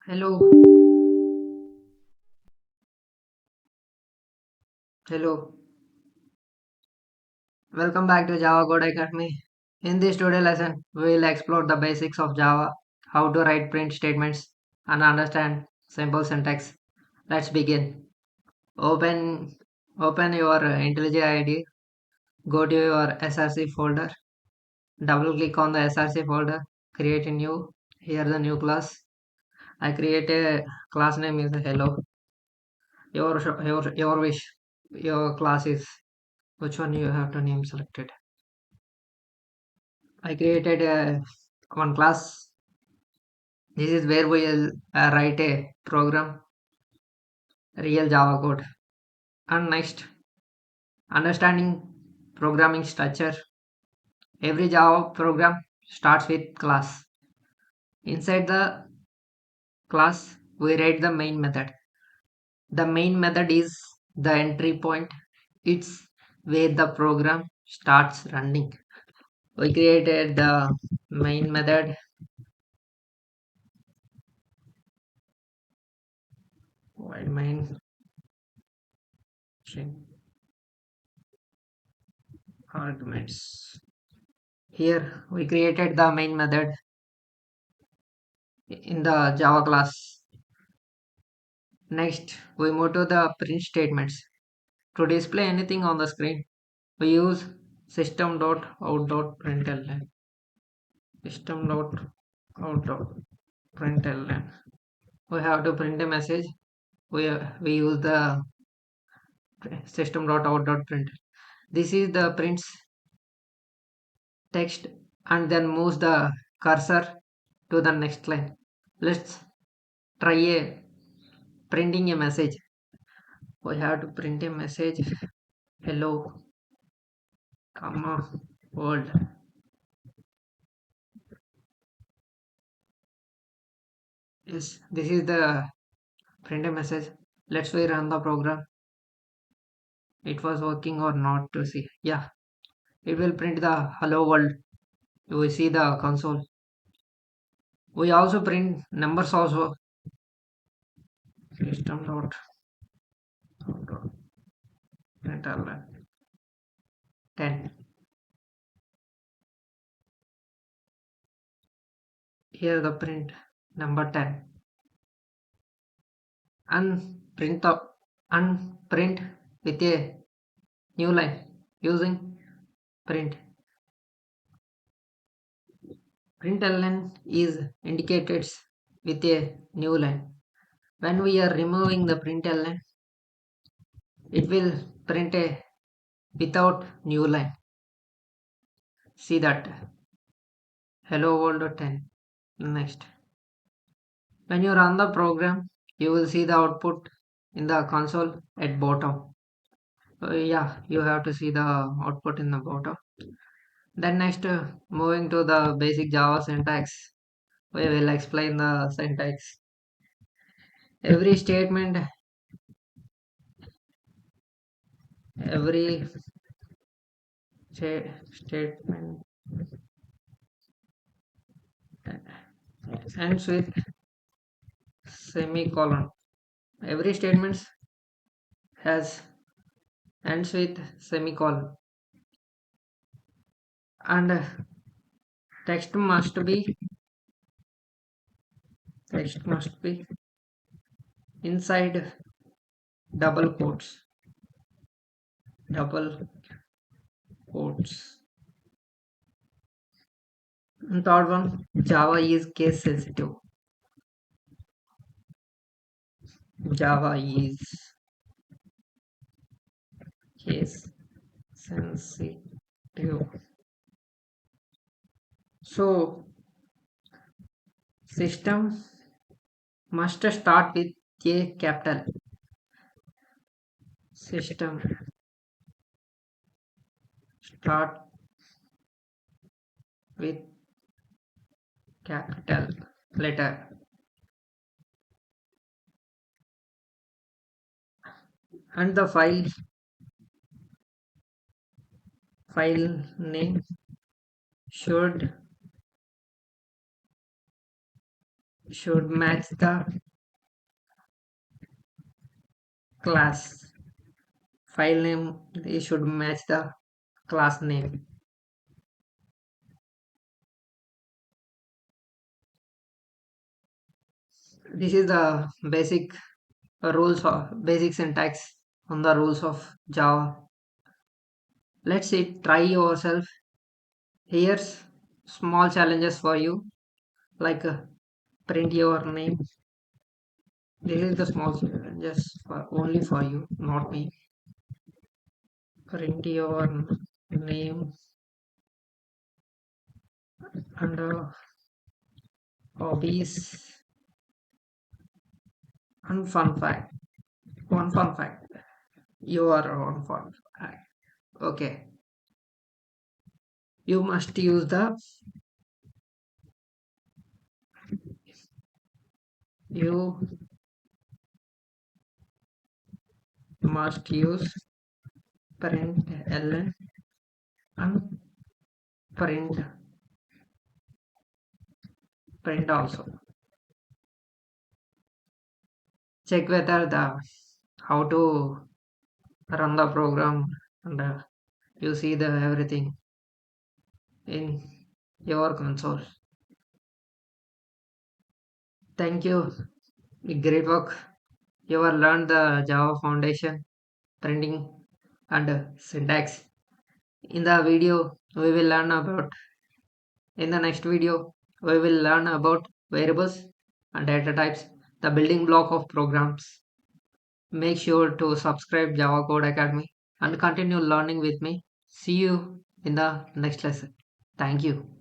Hello, hello. Welcome back to JavaCode Academy. In this tutorial lesson, we will explore the basics of Java, how to write print statements, and understand simple syntax. Let's begin. Open, open your IntelliJ IDE. Go to your src folder. Double click on the src folder. Create a new. Here the new class. I create a class name is hello. Your wish. Your class is which one you have to name selected. I created one class. This is where we will write a program, real Java code. And next, understanding programming structure. Every Java program starts with class. Inside the class, we write the main method. The main method is the entry point. It's where the program starts running. We created the main method. While main string arguments. Here we created the main method in the Java class. Next, we move to the print statements. To display anything on the screen, we use System.out.println. System.out.println. We have to print a message. We use the System.out.println. This is the prints text and then moves the cursor to the next line. Let's try a printing a message. We have to print a message. Hello, comma, world. Yes, this is the print a message. Let's we run the program. It was working or not to see. Yeah, it will print the hello world. We see the console. We also print numbers also. System.out.println 10. Here the print number 10. Unprint the unprint with a new line using print. Println is indicated with a new line. When we are removing the println, it will print a without new line. See that. Hello world 10. Next. When you run the program, you will see the output in the console at bottom. Yeah, you have to see the output in the bottom. Then next, moving to the basic Java syntax, we will explain the syntax. Every statement, every statement ends with semicolon. Every statement has ends with semicolon, and text must be text must be inside double quotes. Double quotes. And third one, Java is case sensitive. Java is case sensitive. So system must start with a capital. System start with capital letter, and the file name should should match the class. File name it should match the class name. This is the basic syntax on the rules of Java. Let's see, try yourself. Here's small challenges for you, like print your name. This is the small challenges only for you, not me. Print your name and hobbies and fun fact. One fun fact. Your own fun fact. Okay. You must use the you must use print ln and print also. Check whether the how to run the program and you see the everything in your console. Thank you. Great work. You have learned the Java foundation, printing and syntax. In the video, we will learn about in the next video, we will learn about variables and data types, the building block of programs. Make sure to subscribe Java Code Academy and continue learning with me. See you in the next lesson. Thank you.